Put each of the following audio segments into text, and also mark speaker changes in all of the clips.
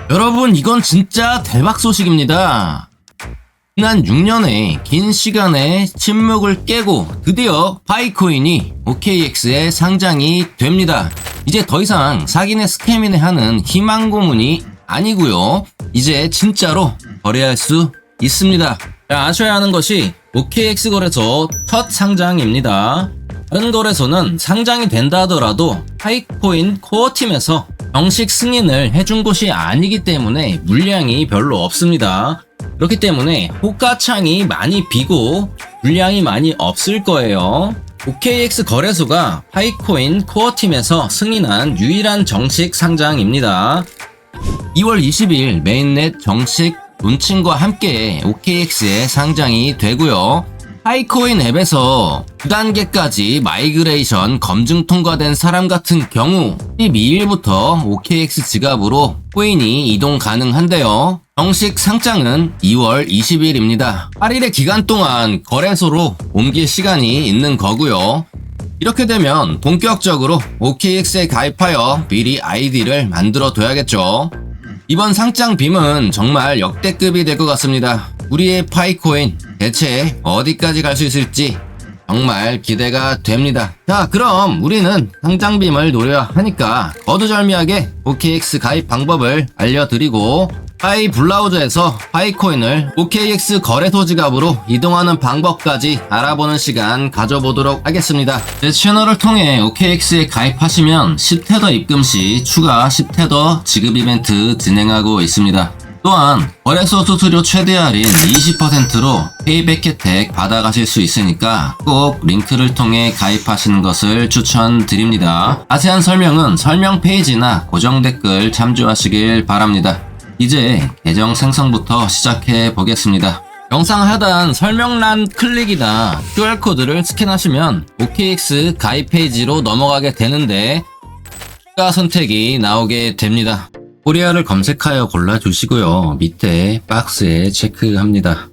Speaker 1: 여러분, 이건 진짜 대박 소식입니다. 지난 6년의 긴 시간의 침묵을 깨고 드디어 파이코인이 OKX에 상장이 됩니다. 이제 더 이상 사기네 스캐미네 하는 희망 고문이 아니고요. 이제 진짜로 거래할 수 있습니다. 자, 아셔야 하는 것이 OKX 거래소 첫 상장입니다. 다른 거래소는 상장이 된다 하더라도 파이코인 코어팀에서 정식 승인을 해준 곳이 아니기 때문에 물량이 별로 없습니다. 그렇기 때문에 호가창이 많이 비고 물량이 많이 없을 거예요. OKX 거래소가 파이코인 코어팀에서 승인한 유일한 정식 상장입니다. 2월 20일 메인넷 정식 론칭과 함께 OKX에 상장이 되고요. 파이코인 앱에서 2단계까지 마이그레이션 검증 통과된 사람 같은 경우 12일부터 OKX 지갑으로 코인이 이동 가능한데요. 정식 상장은 2월 20일입니다. 8일의 기간 동안 거래소로 옮길 시간이 있는 거고요. 이렇게 되면 본격적으로 OKX에 가입하여 미리 아이디를 만들어 둬야겠죠. 이번 상장 빔은 정말 역대급이 될 것 같습니다. 우리의 파이코인 대체 어디까지 갈 수 있을지 정말 기대가 됩니다. 자, 그럼 우리는 상장 빔을 노려야 하니까 거두절미하게 OKX 가입 방법을 알려드리고 파이 블라우저에서 파이코인을 OKX 거래소 지갑으로 이동하는 방법까지 알아보는 시간 가져보도록 하겠습니다. 제 채널을 통해 OKX에 가입하시면 10테더 입금 시 추가 10테더 지급 이벤트 진행하고 있습니다. 또한 거래소 수수료 최대 할인 20%로 페이백 혜택 받아가실 수 있으니까 꼭 링크를 통해 가입하시는 것을 추천드립니다. 자세한 설명은 설명 페이지나 고정 댓글 참조하시길 바랍니다. 이제 계정 생성부터 시작해 보겠습니다. 영상 하단 설명란 클릭이나 QR코드를 스캔하시면 OKX 가입 페이지로 넘어가게 되는데 추가 선택이 나오게 됩니다. 코리아를 검색하여 골라주시고요. 밑에 박스에 체크합니다.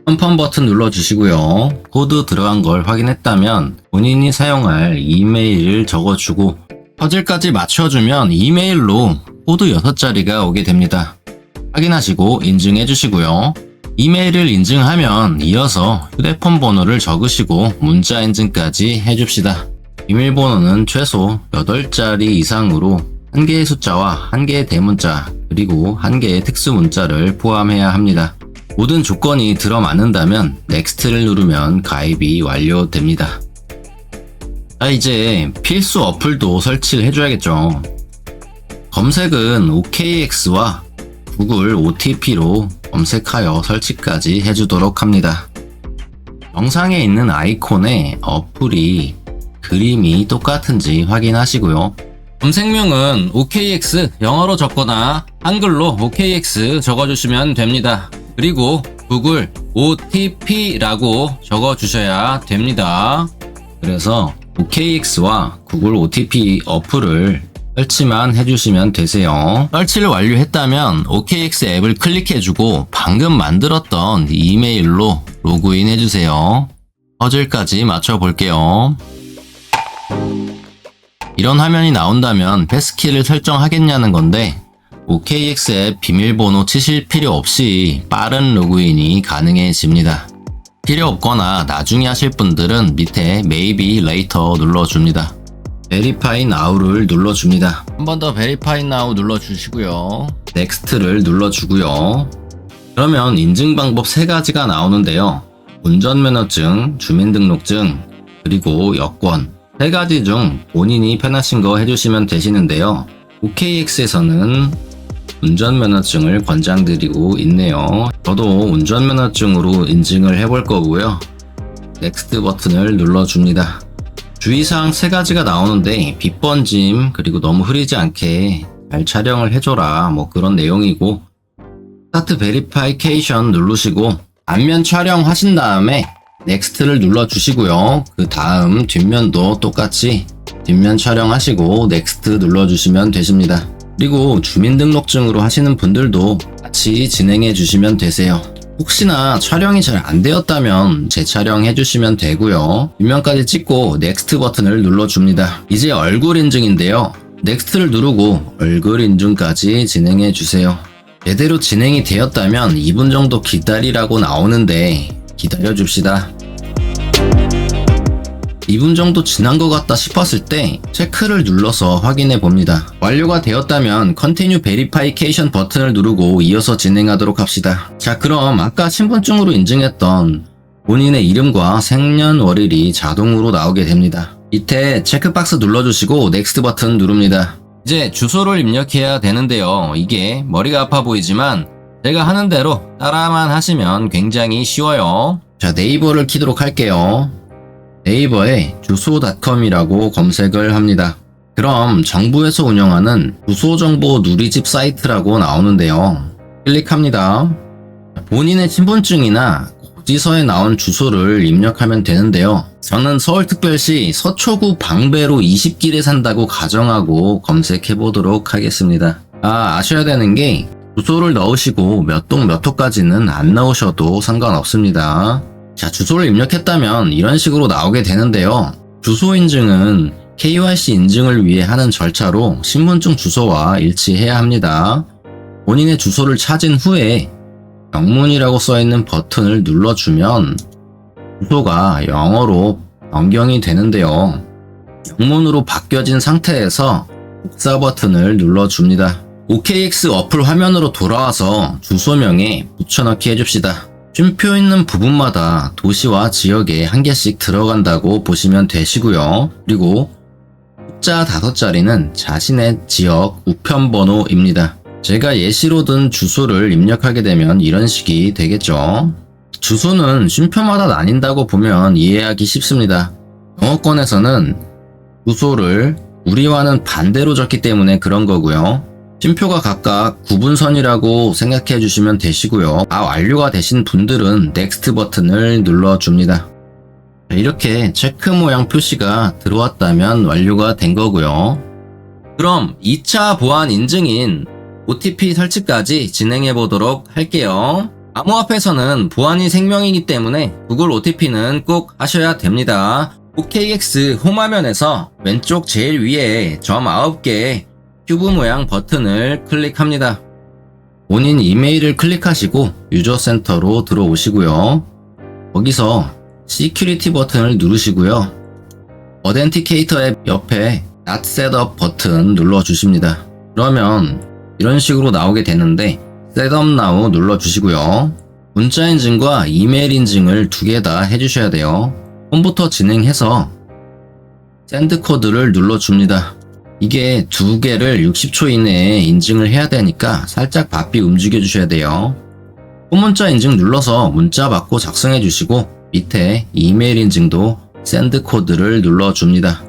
Speaker 1: 컨펌 버튼 눌러주시고요. 코드 들어간 걸 확인했다면 본인이 사용할 이메일을 적어주고 퍼즐까지 맞춰주면 이메일로 코드 6자리가 오게 됩니다. 확인하시고 인증해 주시고요. 이메일을 인증하면 이어서 휴대폰 번호를 적으시고 문자 인증까지 해줍시다. 비밀번호는 최소 8자리 이상으로 1개의 숫자와 1개의 대문자 그리고 1개의 특수 문자를 포함해야 합니다. 모든 조건이 들어맞는다면 넥스트를 누르면 가입이 완료됩니다. 자, 이제 필수 어플도 설치를 해줘야겠죠. 검색은 OKX와 구글 OTP로 검색하여 설치까지 해주도록 합니다. 영상에 있는 아이콘에 어플이 그림이 똑같은지 확인하시고요. 검색명은 OKX 영어로 적거나 한글로 OKX 적어주시면 됩니다. 그리고 구글 OTP라고 적어주셔야 됩니다. 그래서 OKX와 구글 OTP 어플을 설치만 해주시면 되세요. 설치를 완료했다면 OKX 앱을 클릭해주고 방금 만들었던 이메일로 로그인 해주세요. 퍼즐까지 맞춰볼게요. 이런 화면이 나온다면 패스키를 설정하겠냐는 건데 OKX 앱 비밀번호 치실 필요 없이 빠른 로그인이 가능해집니다. 필요 없거나 나중에 하실 분들은 밑에 Maybe Later 눌러줍니다. Verify Now를 눌러줍니다. 한 번 더 Verify Now 눌러주시고요. Next를 눌러주고요. 그러면 인증 방법 3가지가 나오는데요. 운전면허증, 주민등록증, 그리고 여권 3가지 중 본인이 편하신 거 해주시면 되시는데요. OKX에서는 운전면허증을 권장드리고 있네요. 저도 운전면허증으로 인증을 해볼 거고요. 넥스트 버튼을 눌러줍니다. 주의사항 3가지가 나오는데 빛 번짐 그리고 너무 흐리지 않게 잘 촬영을 해줘라 뭐 그런 내용이고 스타트 베리파이케이션 누르시고 앞면 촬영하신 다음에 넥스트를 눌러주시고요. 그 다음 뒷면도 똑같이 뒷면 촬영하시고 넥스트 눌러주시면 되십니다. 그리고 주민등록증으로 하시는 분들도 같이 진행해 주시면 되세요. 혹시나 촬영이 잘 안 되었다면 재촬영해 주시면 되고요. 뒷면까지 찍고 넥스트 버튼을 눌러줍니다. 이제 얼굴 인증인데요. 넥스트를 누르고 얼굴 인증까지 진행해 주세요. 제대로 진행이 되었다면 2분 정도 기다리라고 나오는데 기다려 줍시다. 2분 정도 지난 것 같다 싶었을 때 체크를 눌러서 확인해 봅니다. 완료가 되었다면 Continue Verification 버튼을 누르고 이어서 진행하도록 합시다. 자, 그럼 아까 신분증으로 인증했던 본인의 이름과 생년월일이 자동으로 나오게 됩니다. 밑에 체크박스 눌러주시고 넥스트 버튼 누릅니다. 이제 주소를 입력해야 되는데요. 이게 머리가 아파 보이지만 제가 하는 대로 따라만 하시면 굉장히 쉬워요. 자, 네이버를 키도록 할게요. 네이버에 주소닷컴이라고 검색을 합니다. 그럼 정부에서 운영하는 주소정보 누리집 사이트라고 나오는데요. 클릭합니다. 본인의 신분증이나 고지서에 나온 주소를 입력하면 되는데요. 저는 서울특별시 서초구 방배로 20길에 산다고 가정하고 검색해 보도록 하겠습니다. 아셔야 되는 게 주소를 넣으시고 몇 동 몇 호까지는 안 넣으셔도 상관없습니다. 자, 주소를 입력했다면 이런 식으로 나오게 되는데요. 주소 인증은 KYC 인증을 위해 하는 절차로 신분증 주소와 일치해야 합니다. 본인의 주소를 찾은 후에 영문이라고 써있는 버튼을 눌러주면 주소가 영어로 변경이 되는데요. 영문으로 바뀌어진 상태에서 복사 버튼을 눌러줍니다. OKX 어플 화면으로 돌아와서 주소명에 붙여넣기 해줍시다. 쉼표 있는 부분마다 도시와 지역에 한 개씩 들어간다고 보시면 되시고요. 그리고 숫자 5자리는 자신의 지역 우편번호입니다. 제가 예시로 든 주소를 입력하게 되면 이런 식이 되겠죠. 주소는 쉼표마다 나뉜다고 보면 이해하기 쉽습니다. 영어권에서는 주소를 우리와는 반대로 적기 때문에 그런 거고요. 쉼표가 각각 구분선이라고 생각해 주시면 되시고요. 완료가 되신 분들은 넥스트 버튼을 눌러줍니다. 이렇게 체크 모양 표시가 들어왔다면 완료가 된 거고요. 그럼 2차 보안 인증인 OTP 설치까지 진행해 보도록 할게요. 암호화폐에서는 보안이 생명이기 때문에 구글 OTP는 꼭 하셔야 됩니다. OKX 홈 화면에서 왼쪽 제일 위에 점 9개 큐브 모양 버튼을 클릭합니다. 본인 이메일을 클릭하시고 유저 센터로 들어오시고요. 거기서 시큐리티 버튼을 누르시고요. 어덴티케이터 앱 옆에 Not Setup 버튼 눌러주십니다. 그러면 이런 식으로 나오게 되는데 Setup Now 눌러주시고요. 문자 인증과 이메일 인증을 2개 다 해주셔야 돼요. 홈부터 진행해서 샌드 코드를 눌러줍니다. 이게 2개를 60초 이내에 인증을 해야 되니까 살짝 바삐 움직여 주셔야 돼요. 홈문자 인증 눌러서 문자 받고 작성해 주시고 밑에 이메일 인증도 샌드 코드를 눌러줍니다.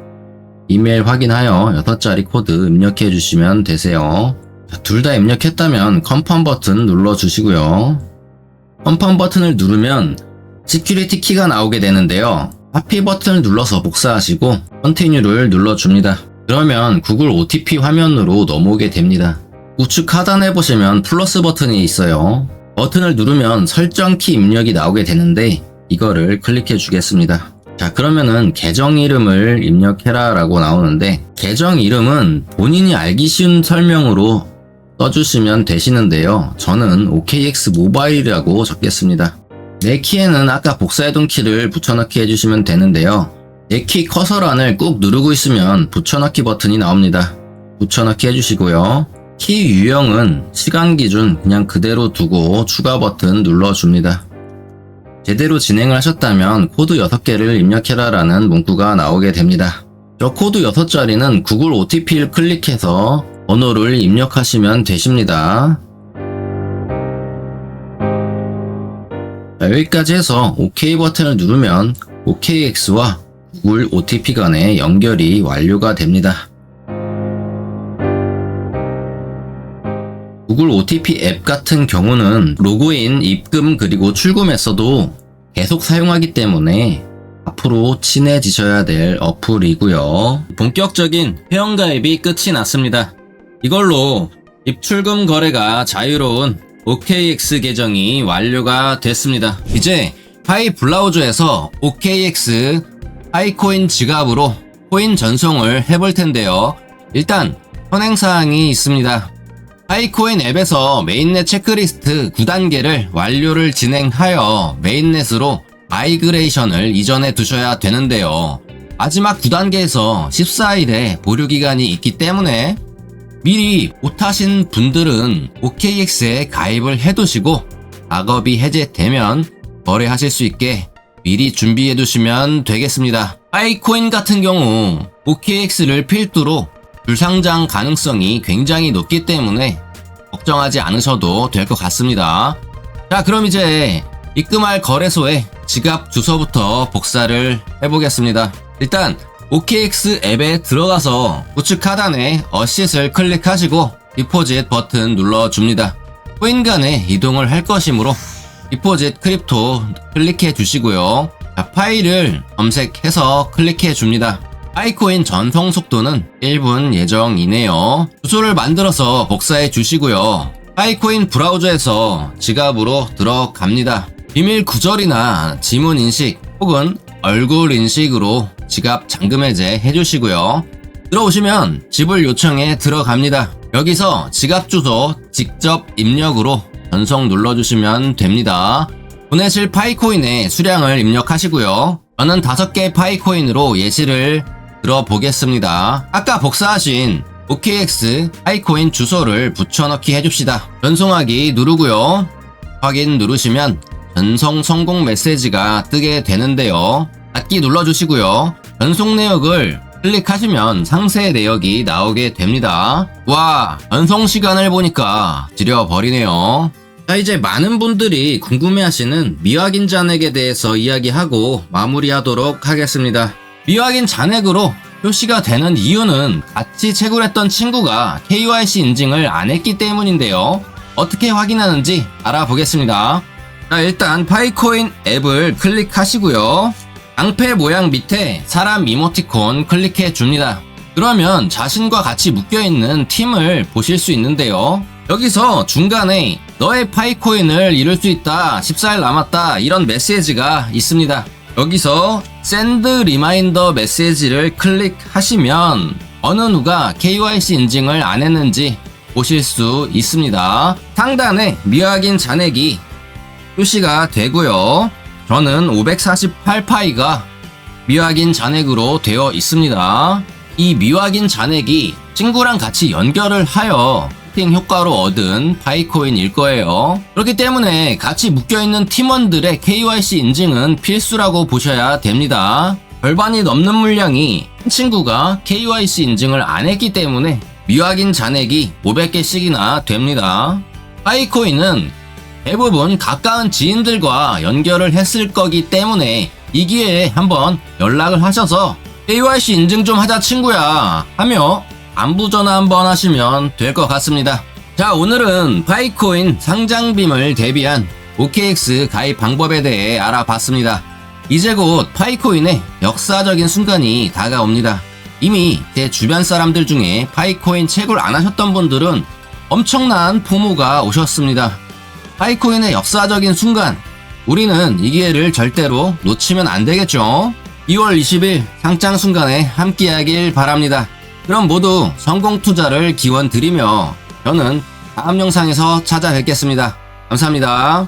Speaker 1: 이메일 확인하여 6자리 코드 입력해 주시면 되세요. 둘 다 입력했다면 컨펌 버튼 눌러주시고요. 컨펌 버튼을 누르면 시큐리티 키가 나오게 되는데요. 카피 버튼을 눌러서 복사하시고 컨티뉴를 눌러줍니다. 그러면 구글 OTP 화면으로 넘어오게 됩니다. 우측 하단에 보시면 플러스 버튼이 있어요. 버튼을 누르면 설정 키 입력이 나오게 되는데 이거를 클릭해 주겠습니다. 자, 그러면은 계정 이름을 입력해라 라고 나오는데 계정 이름은 본인이 알기 쉬운 설명으로 써주시면 되시는데요. 저는 OKX 모바일이라고 적겠습니다. 내 키에는 아까 복사해둔 키를 붙여넣기 해주시면 되는데요. 내 키 커서란을 꾹 누르고 있으면 붙여넣기 버튼이 나옵니다. 붙여넣기 해주시고요. 키 유형은 시간 기준 그냥 그대로 두고 추가 버튼 눌러줍니다. 제대로 진행을 하셨다면 코드 6개를 입력해라 라는 문구가 나오게 됩니다. 저 코드 6자리는 구글 OTP를 클릭해서 번호를 입력하시면 되십니다. 여기까지 해서 OK 버튼을 누르면 OKX와 구글 OTP 간의 연결이 완료가 됩니다. 구글 OTP 앱 같은 경우는 로그인, 입금, 그리고 출금에서도 계속 사용하기 때문에 앞으로 친해지셔야 될 어플이고요. 본격적인 회원가입이 끝이 났습니다. 이걸로 입출금 거래가 자유로운 OKX 계정이 완료가 됐습니다. 이제 파이 브라우저에서 OKX 파이코인 지갑으로 코인 전송을 해볼 텐데요. 일단 선행사항이 있습니다. 파이코인 앱에서 메인넷 체크리스트 9단계를 완료를 진행하여 메인넷으로 마이그레이션을 이전해 두셔야 되는데요. 마지막 9단계에서 14일의 보류기간이 있기 때문에 미리 못하신 분들은 OKX에 가입을 해두시고 작업이 해제되면 거래하실 수 있게 미리 준비해 두시면 되겠습니다. 파이코인 같은 경우 OKX를 필두로 불상장 가능성이 굉장히 높기 때문에 걱정하지 않으셔도 될 것 같습니다. 자, 그럼 이제 입금할 거래소에 지갑 주소부터 복사를 해보겠습니다. 일단 OKX 앱에 들어가서 우측 하단에 어시스를 클릭하시고 디포짓 버튼 눌러줍니다. 코인 간에 이동을 할 것이므로 디포짓 크립토 클릭해 주시고요. 자, 파일을 검색해서 클릭해 줍니다. 파이코인 전송 속도는 1분 예정이네요. 주소를 만들어서 복사해 주시고요. 파이코인 브라우저에서 지갑으로 들어갑니다. 비밀 구절이나 지문 인식 혹은 얼굴 인식으로 지갑 잠금 해제 해주시고요. 들어오시면 지불 요청에 들어갑니다. 여기서 지갑 주소 직접 입력으로 전송 눌러주시면 됩니다. 보내실 파이코인의 수량을 입력하시고요. 저는 5개 파이코인으로 예시를 들어보겠습니다. 아까 복사하신 OKX 파이코인 주소를 붙여넣기 해줍시다. 전송하기 누르고요. 확인 누르시면 전송 성공 메시지가 뜨게 되는데요. 닫기 눌러주시고요. 전송 내역을 클릭하시면 상세 내역이 나오게 됩니다. 와, 전송 시간을 보니까 지려버리네요. 자, 이제 많은 분들이 궁금해하시는 미확인 잔액에 대해서 이야기하고 마무리하도록 하겠습니다. 미확인 잔액으로 표시가 되는 이유는 같이 채굴했던 친구가 KYC 인증을 안 했기 때문인데요. 어떻게 확인하는지 알아보겠습니다. 자, 일단 파이코인 앱을 클릭하시고요. 깡패 모양 밑에 사람 이모티콘 클릭해 줍니다. 그러면 자신과 같이 묶여있는 팀을 보실 수 있는데요. 여기서 중간에 너의 파이코인을 잃을 수 있다, 14일 남았다, 이런 메시지가 있습니다. 여기서 샌드 리마인더 메시지를 클릭하시면 어느 누가 KYC 인증을 안 했는지 보실 수 있습니다. 상단에 미확인 잔액이 표시가 되고요. 저는 548파이가 미확인 잔액으로 되어 있습니다. 이 미확인 잔액이 친구랑 같이 연결을 하여 해킹 효과로 얻은 파이코인일 거예요. 그렇기 때문에 같이 묶여있는 팀원들의 KYC 인증은 필수라고 보셔야 됩니다. 절반이 넘는 물량이 한 친구가 KYC 인증을 안 했기 때문에 미확인 잔액이 500개씩이나 됩니다. 파이코인은 대부분 가까운 지인들과 연결을 했을 거기 때문에 이 기회에 한번 연락을 하셔서 KYC 인증 좀 하자 친구야 하며 안부 전화 한번 하시면 될 것 같습니다. 자, 오늘은 파이코인 상장빔을 대비한 OKX 가입 방법에 대해 알아봤습니다. 이제 곧 파이코인의 역사적인 순간이 다가옵니다. 이미 제 주변 사람들 중에 파이코인 채굴 안 하셨던 분들은 엄청난 포모가 오셨습니다. 파이코인의 역사적인 순간, 우리는 이 기회를 절대로 놓치면 안 되겠죠. 2월 20일 상장 순간에 함께하길 바랍니다. 그럼 모두 성공 투자를 기원 드리며 저는 다음 영상에서 찾아뵙겠습니다. 감사합니다.